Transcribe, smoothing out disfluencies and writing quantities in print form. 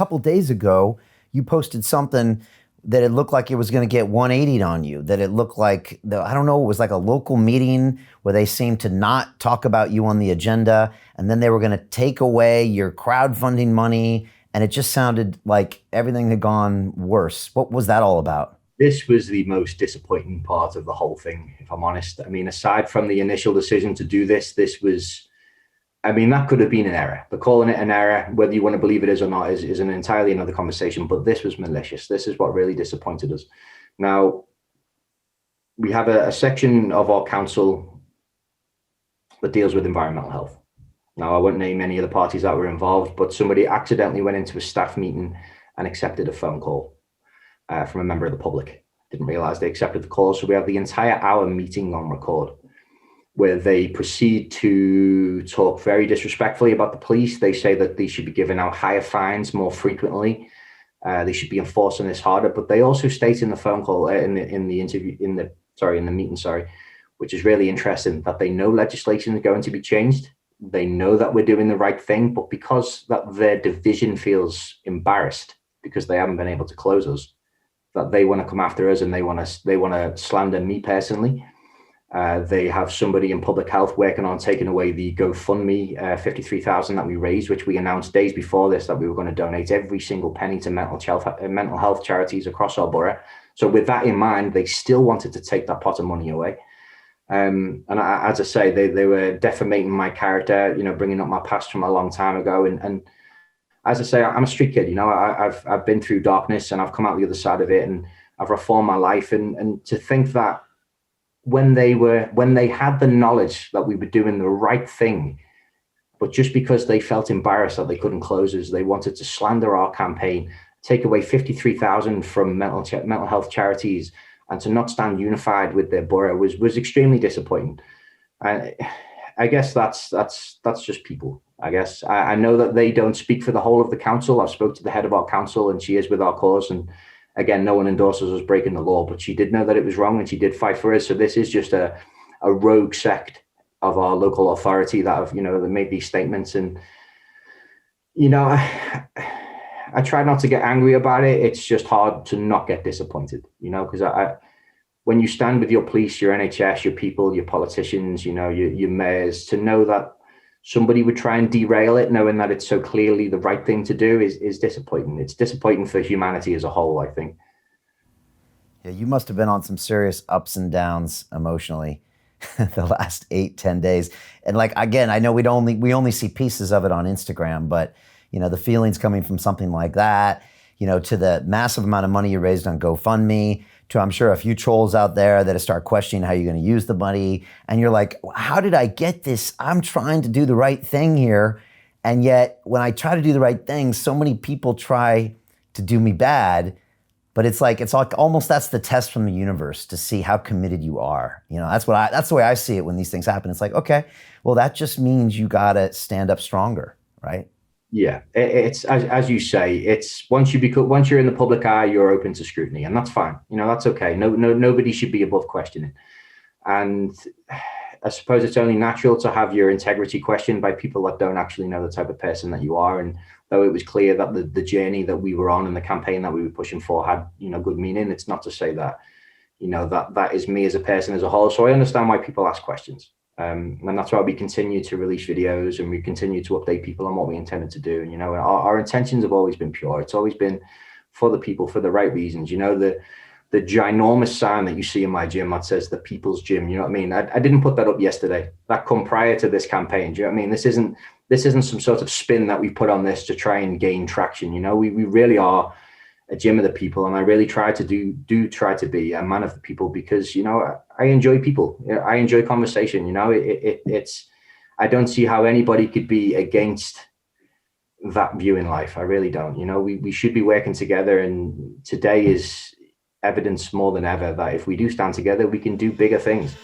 couple days ago, you posted something that it looked like it was going to get 180'd on you, that it looked like, I don't know, it was like a local meeting where they seemed to not talk about you on the agenda, and then they were going to take away your crowdfunding money, and it just sounded like everything had gone worse. What was that all about? This was the most disappointing part of the whole thing, if I'm honest. I mean, aside from the initial decision to do this, that could have been an error. But calling it an error, whether you want to believe it is or not, is an entirely another conversation. But this was malicious. This is what really disappointed us. Now, we have a section of our council that deals with environmental health. Now, I won't name any of the parties that were involved, but somebody accidentally went into a staff meeting and accepted a phone call from a member of the public. Didn't realize they accepted the call. So we have the entire hour meeting on record, where they proceed to talk very disrespectfully about the police. They say that they should be giving out higher fines more frequently. They should be enforcing this harder. But they also state in the phone call, in the meeting, which is really interesting, that they know legislation is going to be changed. They know that we're doing the right thing, but because that their division feels embarrassed because they haven't been able to close us, that they want to come after us and they want to slander me personally. They have somebody in public health working on taking away the GoFundMe 53,000 that we raised, which we announced days before this that we were going to donate every single penny to mental health charities across our borough. So with that in mind, they still wanted to take that pot of money away. As I say, they were defamating my character, bringing up my past from a long time ago. And as I say, I'm a street kid. I've been through darkness and I've come out the other side of it, and I've reformed my life. And to think that when they had the knowledge that we were doing the right thing, but just because they felt embarrassed that they couldn't close us, they wanted to slander our campaign, take away 53,000 from mental health charities, and to not stand unified with their borough was extremely disappointing. I guess that's just people. I guess I know that they don't speak for the whole of the council. I've spoke to the head of our council, and she is with our cause. And again, no one endorses us breaking the law, but she did know that it was wrong, and she did fight for us. So this is just a rogue sect of our local authority that have, that made these statements. And I try not to get angry about it. It's just hard to not get disappointed, because when you stand with your police, your NHS, your people, your politicians, your mayors, to know that somebody would try and derail it, knowing that it's so clearly the right thing to do, is disappointing. It's disappointing for humanity as a whole, I think. Yeah, you must have been on some serious ups and downs emotionally the last 8-10 days. And again, I know we only see pieces of it on Instagram, but the feelings coming from something like that, to the massive amount of money you raised on GoFundMe, to I'm sure a few trolls out there that start questioning how you're going to use the money. And you're like, how did I get this? I'm trying to do the right thing here. And yet when I try to do the right thing, so many people try to do me bad. But it's like almost that's the test from the universe to see how committed you are. That's the way I see it when these things happen. It's like, okay, well, that just means you got to stand up stronger, right? Yeah, it's as you say. It's once you're in the public eye, you're open to scrutiny, and that's fine. That's okay. Nobody should be above questioning. And I suppose it's only natural to have your integrity questioned by people that don't actually know the type of person that you are. And though it was clear that the journey that we were on and the campaign that we were pushing for had good meaning, it's not to say that that is me as a person as a whole. So I understand why people ask questions. And that's why we continue to release videos and we continue to update people on what we intended to do. And, our intentions have always been pure. It's always been for the people, for the right reasons. The ginormous sign that you see in my gym that says the people's gym, you know what I mean? I didn't put that up yesterday. That come prior to this campaign. Do you know what I mean? This isn't some sort of spin that we put on this to try and gain traction. We really are a gym of the people, and I really try to try to be a man of the people, because I enjoy people. I enjoy conversation. It's I don't see how anybody could be against that view in life. I really don't. We should be working together, and today is evidence more than ever that if we do stand together, we can do bigger things.